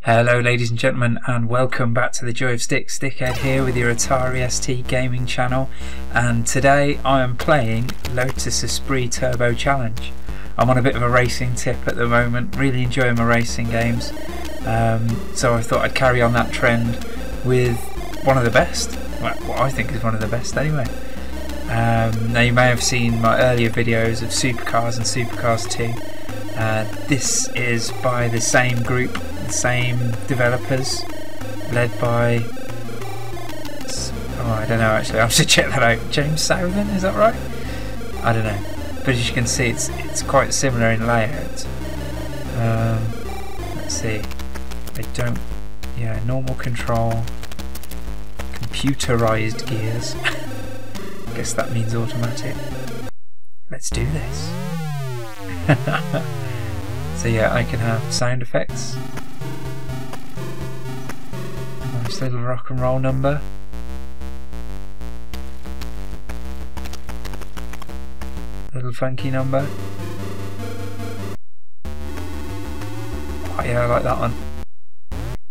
Hello ladies and gentlemen, and welcome back to the Joy of Stick. Stickhead here with your Atari ST gaming channel, and today I am playing Lotus Esprit Turbo Challenge. I'm on a bit of a racing tip at the moment, really enjoying my racing games, so I thought I'd carry on that trend with one of the best, well, what I think is one of the best anyway. Now you may have seen my earlier videos of Supercars and Supercars 2. This is by the same group, the same developers, led by, I don't know actually, I'll have to check that out. James Southern, is that right? I don't know, but as you can see it's quite similar in layout. Let's see, normal control, computerized gears. I guess that means automatic. Let's do this. So yeah, I can have sound effects. Nice little rock and roll number. Little funky number. Oh yeah, I like that one.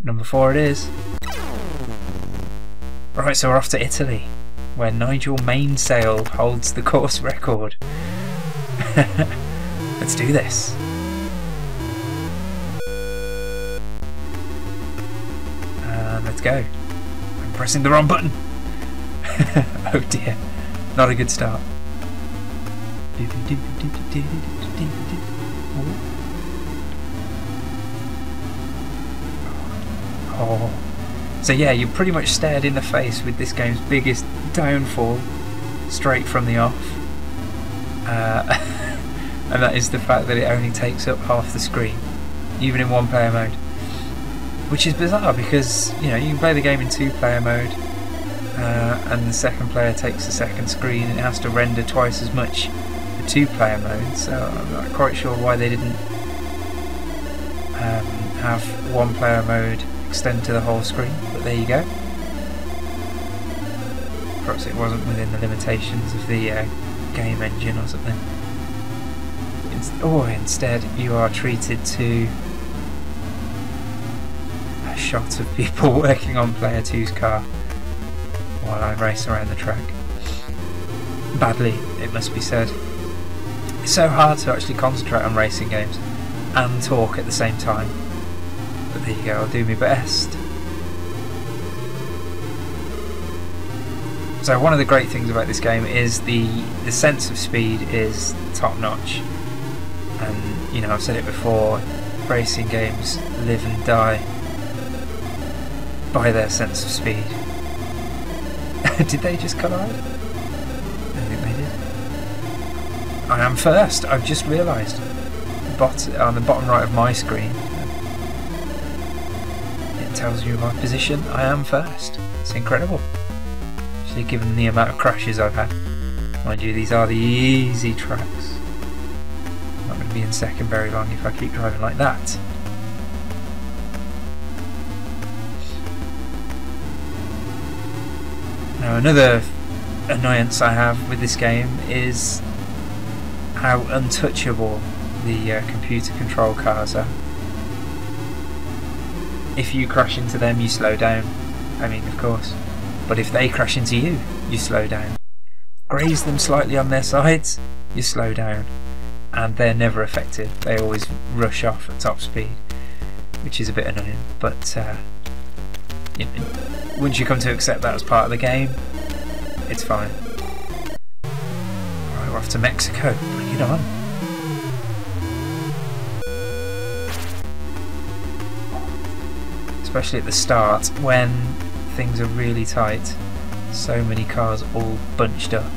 Number 4 it is. Right, so we're off to Italy, where Nigel Mainsail holds the course record. Let's do this. Let's go. I'm pressing the wrong button. Oh dear, not a good start. Oh. So yeah, you're pretty much stared in the face with this game's biggest downfall straight from the off. And that is the fact that it only takes up half the screen, even in one player mode. Which is bizarre because, you know, you can play the game in 2-player mode and the second player takes the second screen and it has to render twice as much for 2-player mode, so I'm not quite sure why they didn't have 1-player mode extend to the whole screen, but there you go. Perhaps it wasn't within the limitations of the game engine or something. Instead you are treated to a shot of people working on player 2's car while I race around the track. Badly, it must be said. It's so hard to actually concentrate on racing games and talk at the same time. But there you go, I'll do my best. So one of the great things about this game is the sense of speed is top notch. And, you know, I've said it before, racing games live and die by their sense of speed. Did they just collide? I think they did. I am first, I've just realised. On the bottom right of my screen, it tells you my position. I am first. It's incredible. Actually, given the amount of crashes I've had. Mind you, these are the easy tracks. Not going to be in second very long if I keep driving like that. Now another annoyance I have with this game is how untouchable the computer control cars are. If you crash into them you slow down, I mean of course, but if they crash into you, you slow down. Graze them slightly on their sides, you slow down. And they're never effective, they always rush off at top speed, which is a bit annoying, but you know, once you come to accept that as part of the game, it's fine. Right, we're off to Mexico, bring it on. Especially at the start, when things are really tight, so many cars all bunched up.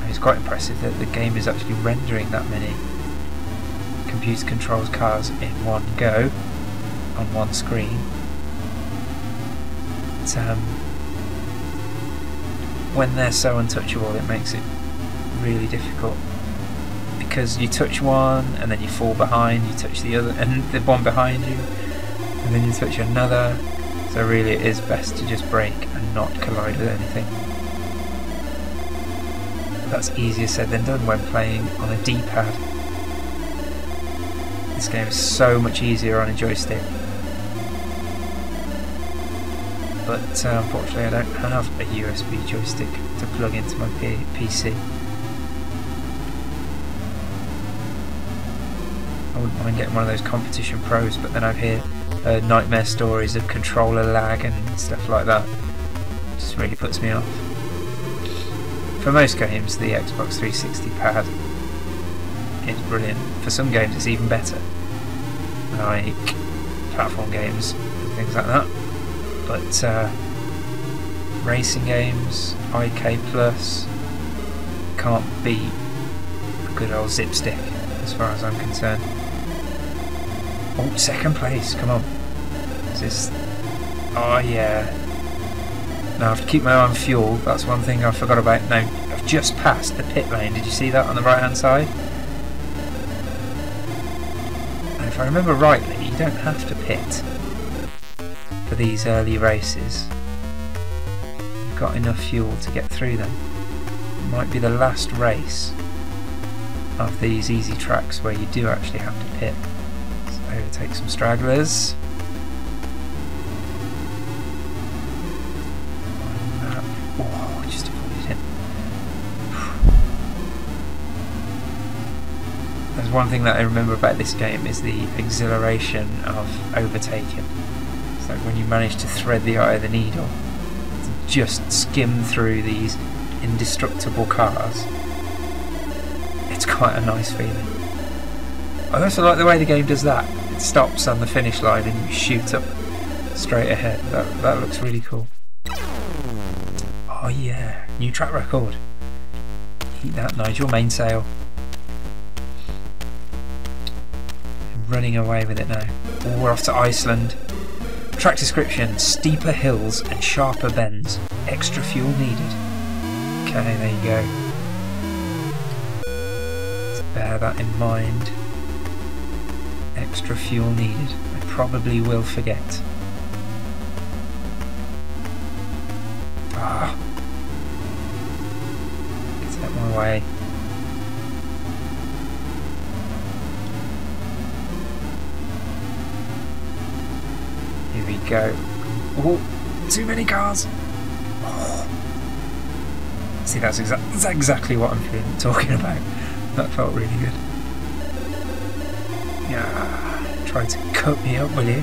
It's quite impressive that the game is actually rendering that many computer controls cars in one go on one screen. But, when they're so untouchable, it makes it really difficult because you touch one and then you fall behind, you touch the other and the one behind you, and then you touch another. So really it is best to just brake and not collide with anything. That's easier said than done when playing on a D-pad. This game is so much easier on a joystick. but unfortunately I don't have a USB joystick to plug into my PC. I wouldn't mind getting one of those competition pros, but then I hear nightmare stories of controller lag and stuff like that. It just really puts me off. For most games, the Xbox 360 pad is brilliant. For some games it's even better, like platform games and things like that. But racing games, IK Plus, can't beat a good old zip stick as far as I'm concerned. Oh, second place, come on. Is this... Oh yeah. Now I have to keep my eye on fuel, that's one thing I forgot about. Now, I've just passed the pit lane, did you see that on the right hand side? And if I remember rightly, you don't have to pit for these early races. You've got enough fuel to get through them. It might be the last race of these easy tracks where you do actually have to pit. Let's overtake some stragglers. Oh, just avoided him. There's one thing that I remember about this game is the exhilaration of overtaking. It's like when you manage to thread the eye of the needle to just skim through these indestructible cars. It's quite a nice feeling. I also like the way the game does that. It stops on the finish line and you shoot up straight ahead. That looks really cool. Oh yeah, new track record. Eat that, Nigel, mainsail. I'm running away with it now. Oh, we're off to Iceland. Track description: steeper hills and sharper bends. Extra fuel needed. Okay, there you go. Bear that in mind. Extra fuel needed. I probably will forget. Ah. Get out my way. Here we go. Oh, too many cars. Oh. See, that's exactly what I'm talking about. That felt really good. Yeah, try to cut me up, will you?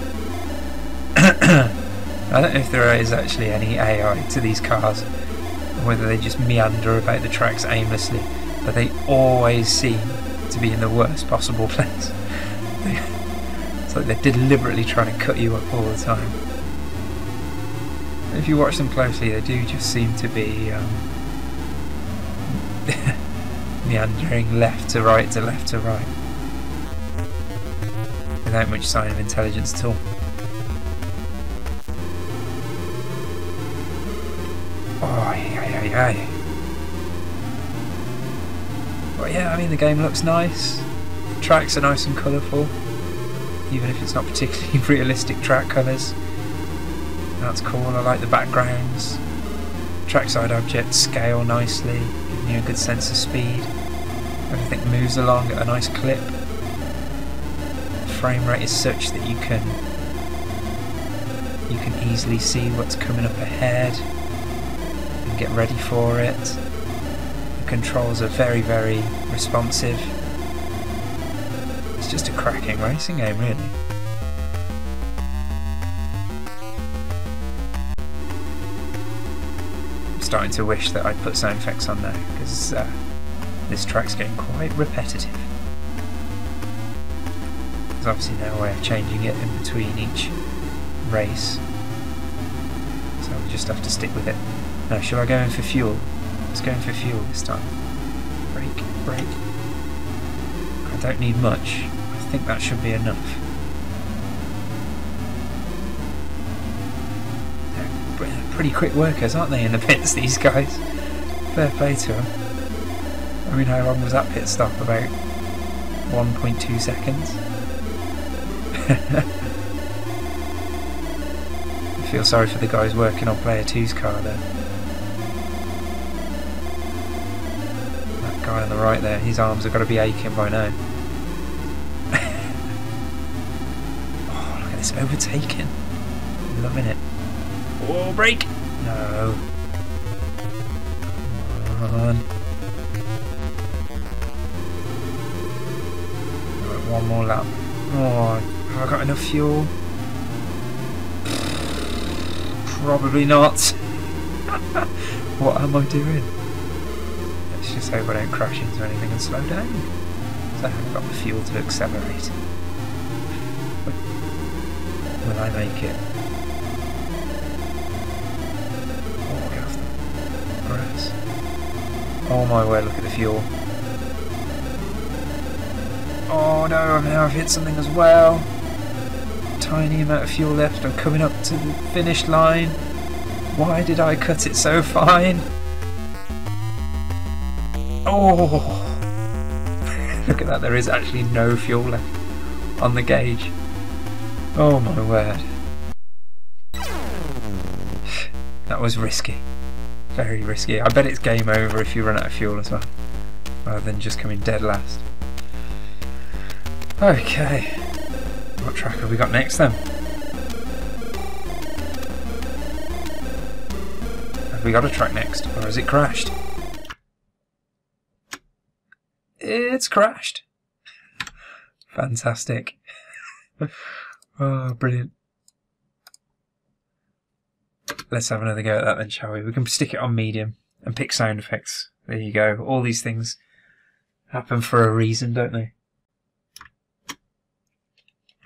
I don't know if there is actually any AI to these cars, or whether they just meander about the tracks aimlessly, but they always seem to be in the worst possible place. It's like they're deliberately trying to cut you up all the time. If you watch them closely, they do just seem to be meandering left to right to left to right, without much sign of intelligence at all. Oh, yeah. But yeah, I mean, the game looks nice. The tracks are nice and colourful, even if it's not particularly realistic track colours. That's cool. I like the backgrounds. Trackside objects scale nicely, giving you a good sense of speed. Everything moves along at a nice clip. The frame rate is such that you can easily see what's coming up ahead and get ready for it. The controls are very, very responsive. It's just a cracking racing game, really. I'm starting to wish that I'd put sound effects on now, because this track's getting quite repetitive. There's obviously no way of changing it in between each race, so we'll just have to stick with it. Now, shall I go in for fuel? Let's go in for fuel this time. Brake. I don't need much. I think that should be enough. They're pretty quick workers, aren't they, in the pits, these guys? Fair play to them. I mean, how long was that pit stop? About 1.2 seconds? I feel sorry for the guys working on player 2's car there. That guy on the right there, his arms have got to be aching by now. Oh, look at this overtaking. Loving it. Oh, brake! No. Come on. Right, one more lap. Oh, have I got enough fuel? Probably not. What am I doing? Let's just hope I don't crash into anything and slow down. So I haven't got the fuel to accelerate. Will I make it? Oh, get off the grass. Oh my word, look at the fuel. Oh no, now I've hit something as well. Tiny amount of fuel left. I'm coming up to the finish line. Why did I cut it so fine? Oh! Look at that, there is actually no fuel left on the gauge. Oh my word. That was risky. Very risky. I bet it's game over if you run out of fuel as well, rather than just coming dead last. Okay. What track have we got next then? Have we got a track next, or has it crashed? It's crashed. Fantastic. Oh, brilliant. Let's have another go at that then, shall we? We can stick it on medium and pick sound effects. There you go. All these things happen for a reason, don't they?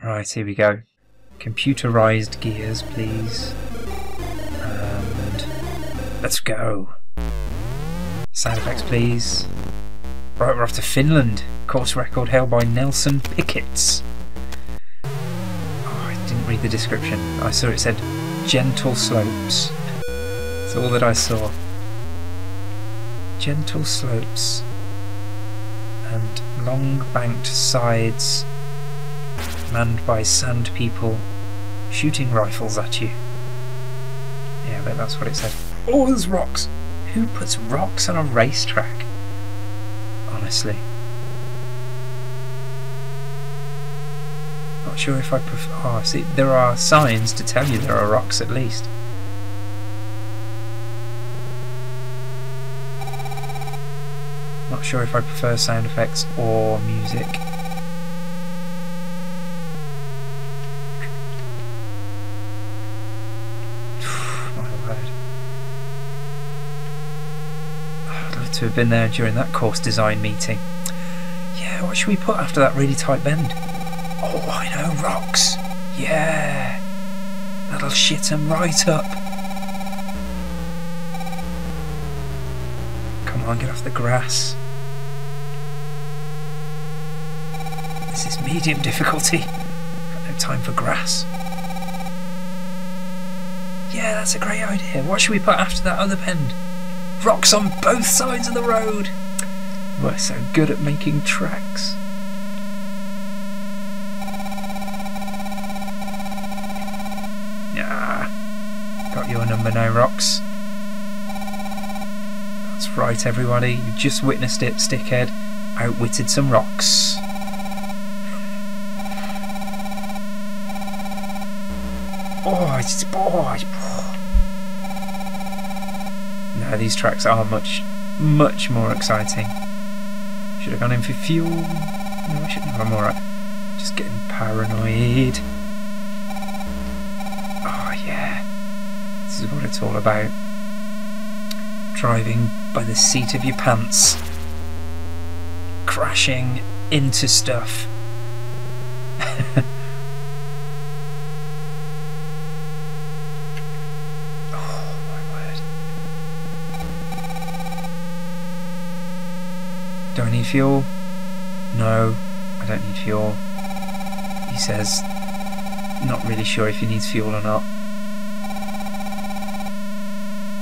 Right, here we go. Computerized gears, please. And let's go. Sound effects, please. Right, we're off to Finland. Course record held by Nelson Pickets. Oh, I didn't read the description. I saw it said gentle slopes. That's all that I saw. Gentle slopes and long banked sides manned by sand people shooting rifles at you. Yeah, I bet that's what it said. Oh, there's rocks! Who puts rocks on a racetrack? Honestly. Not sure if I prefer... Oh, see, there are signs to tell you there are rocks at least. Not sure if I prefer sound effects or music. My word. I'd love to have been there during that course design meeting. Yeah, what should we put after that really tight bend? Oh, I know, rocks! Yeah! That'll shit 'em right up! Come on, get off the grass. This is medium difficulty. Got no time for grass. Yeah, that's a great idea. What should we put after that other bend? Rocks on both sides of the road! We're so good at making tracks. Yeah, got your number now, rocks. That's right, everybody. You just witnessed it, stickhead. Outwitted some rocks. Oh, it's... Oh. No, these tracks are much more exciting. Should have gone in for fuel. No, I shouldn't have. I'm alright. Just getting paranoid. Oh yeah. This is what it's all about. Driving by the seat of your pants. Crashing into stuff. Oh my word. Do I need fuel? No, I don't need fuel. He says, not really sure if he needs fuel or not.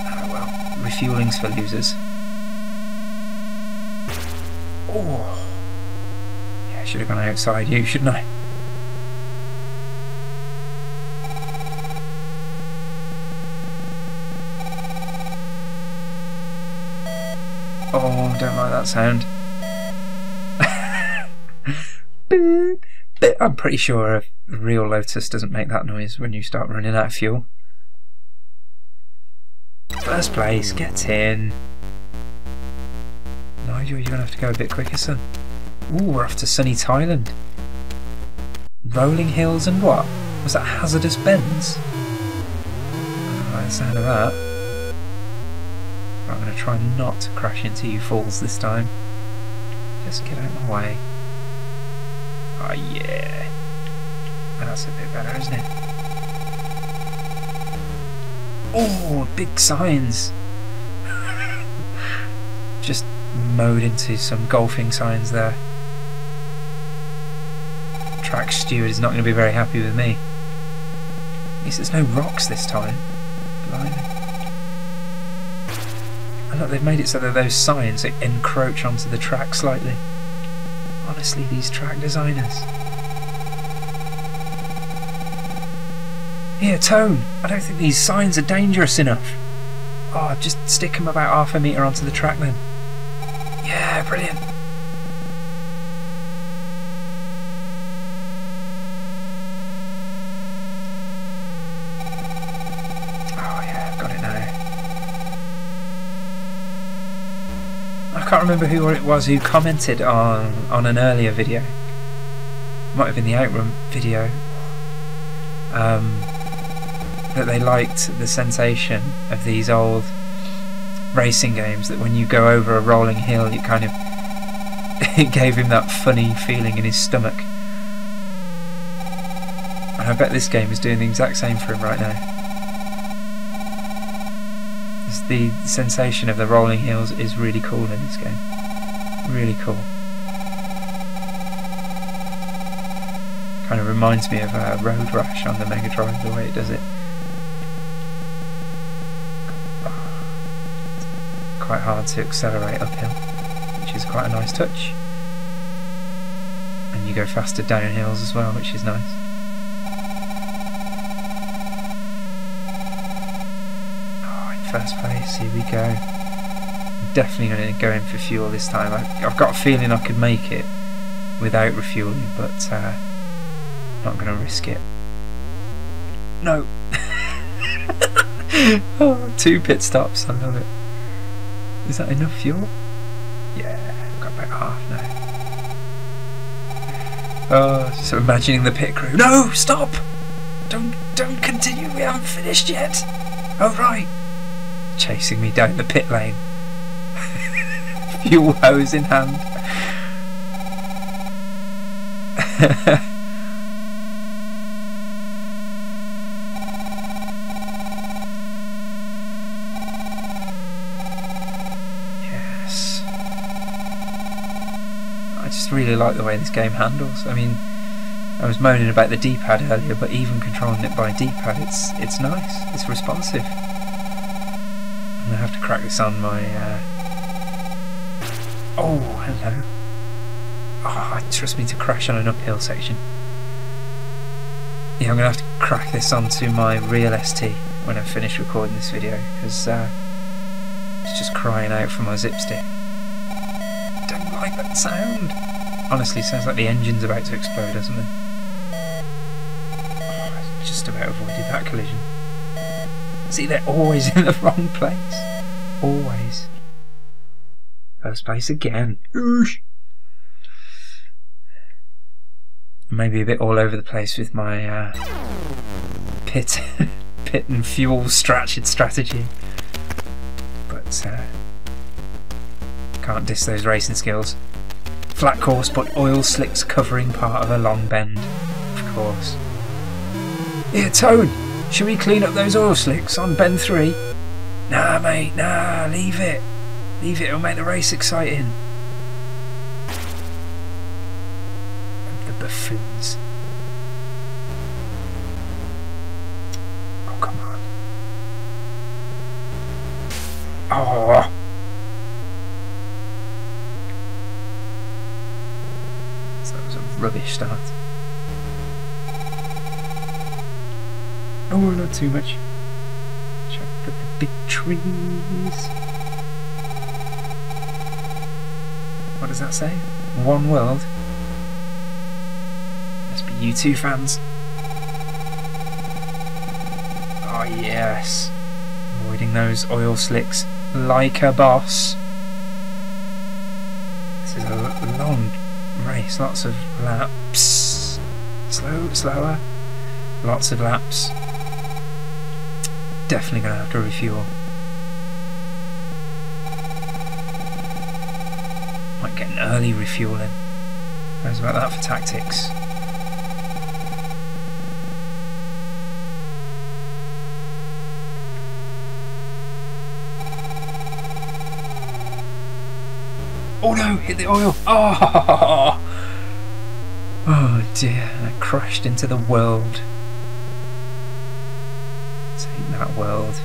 Oh well, refueling's for losers. Oh, yeah, I should have gone outside you, shouldn't I? Oh, don't like that sound. But I'm pretty sure a real Lotus doesn't make that noise when you start running out of fuel. First place, get in. Nigel, you're going to have to go a bit quicker, son. Ooh, we're off to sunny Thailand. Rolling hills and what? Was that hazardous bends? I don't like the sound of that. Right, I'm going to try not to crash into you fools this time. Just get out of my way. Oh yeah. That's a bit better, isn't it? Oh, big signs! Just mowed into some golfing signs there. Track steward is not going to be very happy with me. At least there's no rocks this time. Blimey. And look, they've made it so that those signs encroach onto the track slightly. Honestly, these track designers. Here, Tone, I don't think these signs are dangerous enough. Oh, just stick them about half a metre onto the track then. Yeah, brilliant. Oh yeah, got it now. I can't remember who it was who commented on an earlier video. Might have been the Outrun video. That they liked the sensation of these old racing games, that when you go over a rolling hill you kind of it gave him that funny feeling in his stomach, and I bet this game is doing the exact same for him right now. The sensation of the rolling hills is really cool in this game, really cool. Kind of reminds me of Road Rash on the Mega Drive, the way it does it. Quite hard to accelerate uphill, which is quite a nice touch, and you go faster down hills as well, which is nice. Oh, in first place, here we go. I'm definitely going to go in for fuel this time. I've got a feeling I could make it without refueling, but not going to risk it. No. Oh, 2 pit stops, I love it. Is that enough fuel? Yeah, I've got about half now. Oh, just imagining the pit crew. No, stop! Don't continue, we haven't finished yet. Oh right. Chasing me down the pit lane. Fuel hose in hand. I just really like the way this game handles. I mean, I was moaning about the D-pad earlier, but even controlling it by D-pad, it's nice. It's responsive. I'm gonna have to crack this on my. Oh, hello. Oh, trust me to crash on an uphill section. Yeah, I'm gonna have to crack this onto my real ST when I finish recording this video, because it's just crying out for my zip stick. Don't like that sound. Honestly, sounds like the engine's about to explode, doesn't it? Oh, I just about avoided that collision. See, they're always in the wrong place. Always. First place again. Oosh. Maybe a bit all over the place with my pit and fuel strategy, but can't diss those racing skills. Flat course, but oil slicks covering part of a long bend, of course. Here, Toad, should we clean up those oil slicks on bend 3? Nah, mate, nah, leave it. Leave it, it'll make the race exciting. The buffoons. Oh, come on. Oh. So that was a rubbish start. Oh, not too much. Check for the big trees. What does that say? One world? Must be U2 fans. Oh yes. Avoiding those oil slicks like a boss. This is a long race, lots of laps. Slower. Lots of laps. Definitely going to have to refuel. Might get an early refueling. How's about that for tactics? Oh no, hit the oil! Oh, oh dear, I crashed into the world. Take that world.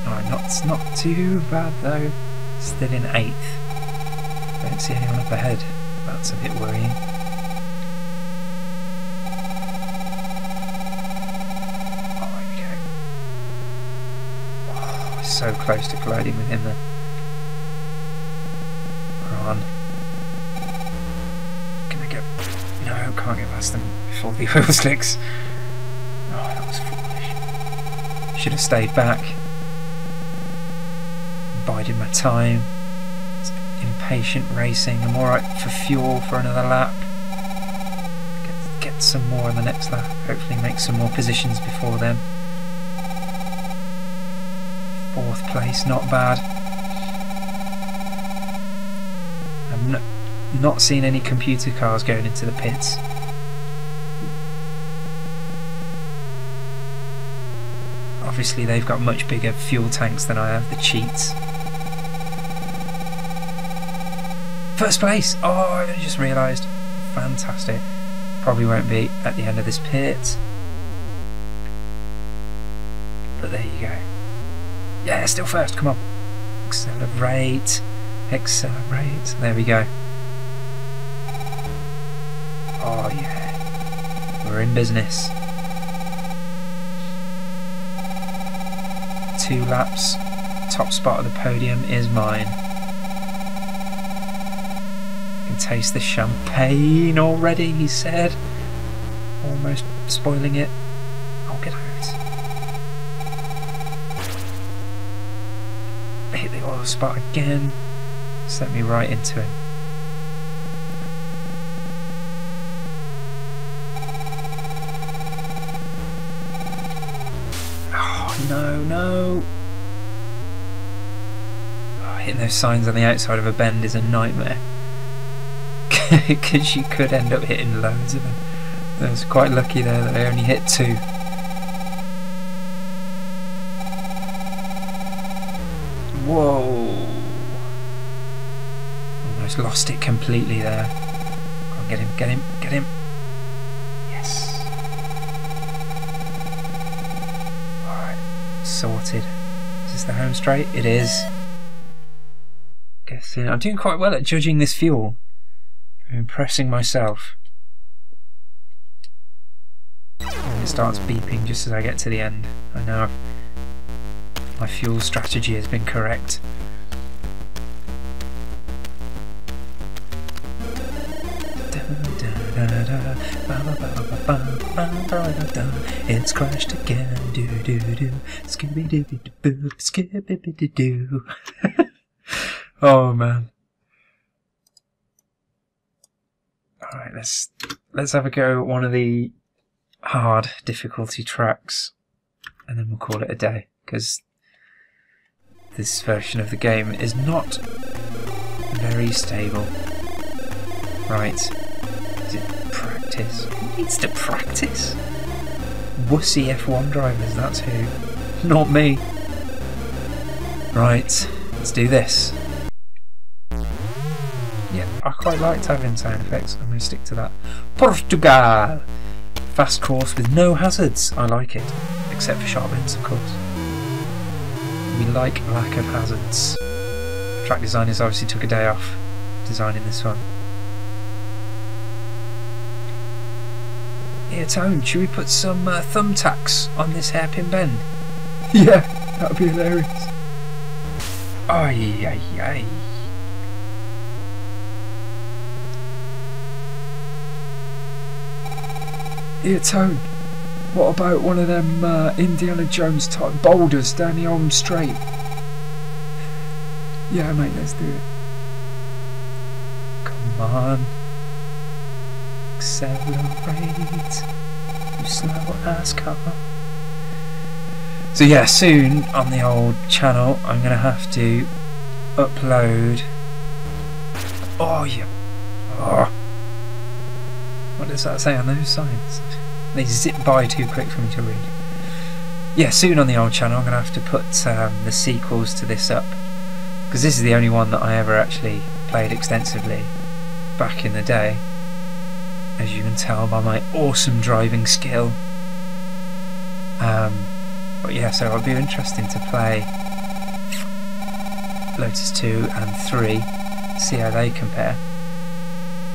Oh, not too bad though. Still in 8th. Don't see anyone up ahead. That's a bit worrying. So close to colliding with him then. Run. Can I get... No, can't get past them before the oil slicks. Oh, that was foolish. Should have stayed back. Bided my time. It's impatient racing. I'm alright for fuel for another lap. Get some more on the next lap. Hopefully make some more positions before then. 4th place, not bad. I've not seen any computer cars going into the pits. Obviously they've got much bigger fuel tanks than I have, the cheats. 1st place! Oh, I only just realised. Fantastic. Probably won't be at the end of this pit. But there you go. Yeah, still 1st, come on. Accelerate. Accelerate. There we go. Oh yeah. We're in business. 2 laps. Top spot of the podium is mine. I can taste the champagne already, he said. Almost spoiling it. Oh, get out. Hit the oil spot again. Sent me right into him. Oh no. Oh, hitting those signs on the outside of a bend is a nightmare. Because you could end up hitting loads of them. I was quite lucky there that I only hit 2. Whoa! Almost lost it completely there. Come on, get him. Yes. Alright, sorted. Is this the home straight? It is. Guessing I'm doing quite well at judging this fuel. I'm impressing myself. And it starts beeping just as I get to the end. I know my fuel strategy has been correct. It's crashed again. Do. Scooby-Dooby-Doo. Scooby-Dooby-Doo. Oh man. Alright, let's have a go at one of the hard difficulty tracks and then we'll call it a day, because this version of the game is not very stable. Right. Is it practice? Who needs to practice? Wussy F1 drivers, that's who. Not me. Right, let's do this. Yeah, I quite liked having sound effects. I'm going to stick to that. Portugal! Fast course with no hazards. I like it. Except for sharp bends, of course. We like lack of hazards. Track designers obviously took a day off designing this one. Here, Tone, should we put some thumbtacks on this hairpin bend? Yeah, that would be hilarious. Ay. Here, Tone, What about one of them Indiana Jones type boulders down the home straight? Yeah, mate, let's do it. Come on. Accelerate. You slow ass car. So yeah, soon on the old channel I'm going to have to upload... Oh yeah. Oh. What does that say on those signs? They zip by too quick for me to read. Yeah, soon on the old channel I'm going to have to put the sequels to this up, because this is the only one that I ever actually played extensively back in the day, as you can tell by my awesome driving skill. But yeah, so it'll be interesting to play Lotus 2 and 3, see how they compare.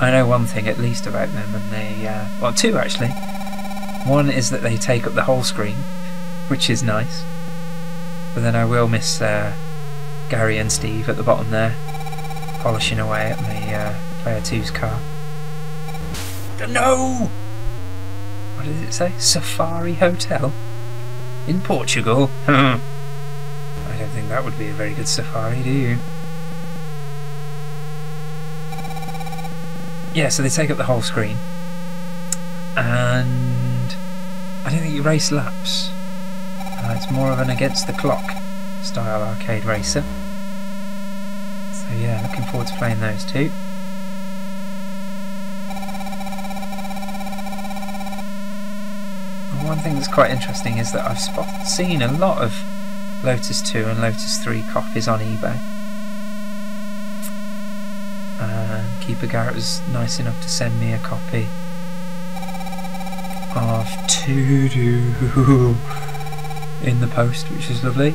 I know one thing at least about them, and they, well, two actually. One is that they take up the whole screen, which is nice, but then I will miss Gary and Steve at the bottom there, polishing away at my Player 2's car. No! What did it say? Safari Hotel? In Portugal? I don't think that would be a very good safari, do you? Yeah, so they take up the whole screen, and I don't think you race laps. It's more of an against the clock style arcade racer. So yeah, looking forward to playing those two. And one thing that's quite interesting is that I've seen a lot of Lotus 2 and Lotus 3 copies on eBay. And Keeper Garrett was nice enough to send me a copy of 2 in the post, which is lovely.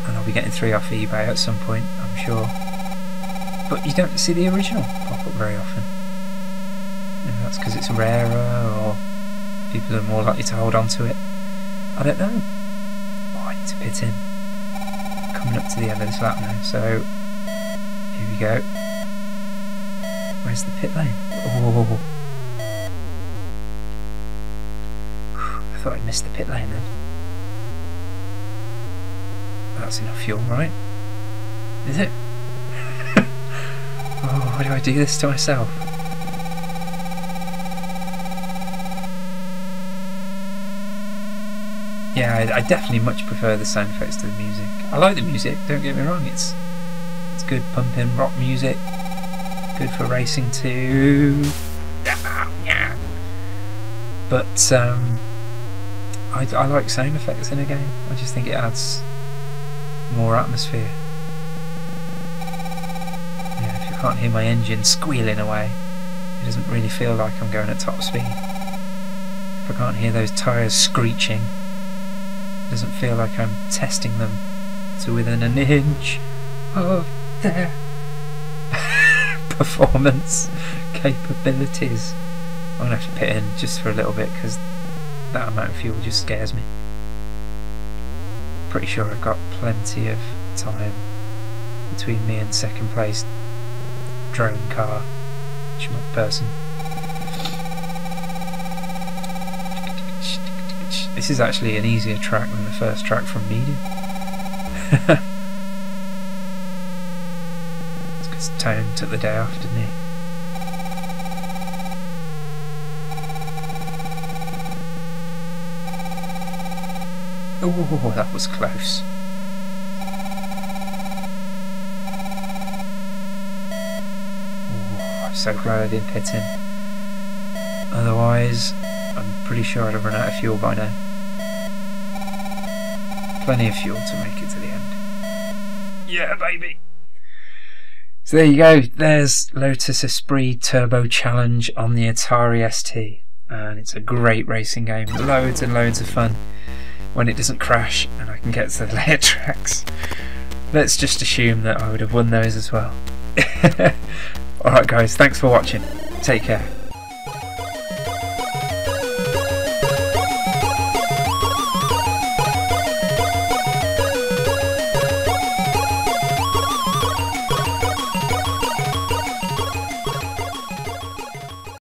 And I'll be getting 3 off eBay at some point, I'm sure. But you don't see the original pop up very often. Maybe that's because it's rarer, or people are more likely to hold on to it. I don't know. Oh, I need to pit in. Coming up to the end of this lap now, so here we go. Where's the pit lane? Oh, I thought I'd missed the pit lane then. That's enough fuel, right? Is it? Oh, why do I do this to myself? Yeah, I definitely much prefer the sound effects to the music. I like the music, don't get me wrong, it's good pumping rock music, good for racing too. But I like sound effects in a game. I just think it adds more atmosphere. Yeah, if you can't hear my engine squealing away, it doesn't really feel like I'm going at top speed. If I can't hear those tyres screeching, it doesn't feel like I'm testing them to within an inch of their performance capabilities. I'm going to have to pit in just for a little bit because that amount of fuel just scares me. Pretty sure I've got plenty of time between me and second place drone car schmuck person. This is actually an easier track than the first track from Medium. It's because Tone took the day off, didn't he? Oh, that was close. Oh, I'm so glad I didn't pit in. Otherwise, I'm pretty sure I'd have run out of fuel by now. Plenty of fuel to make it to the end. Yeah, baby! So there you go, there's Lotus Esprit Turbo Challenge on the Atari ST. And it's a great racing game, loads and loads of fun when it doesn't crash and I can get to the layer tracks. Let's just assume that I would have won those as well. Alright guys, thanks for watching. Take care.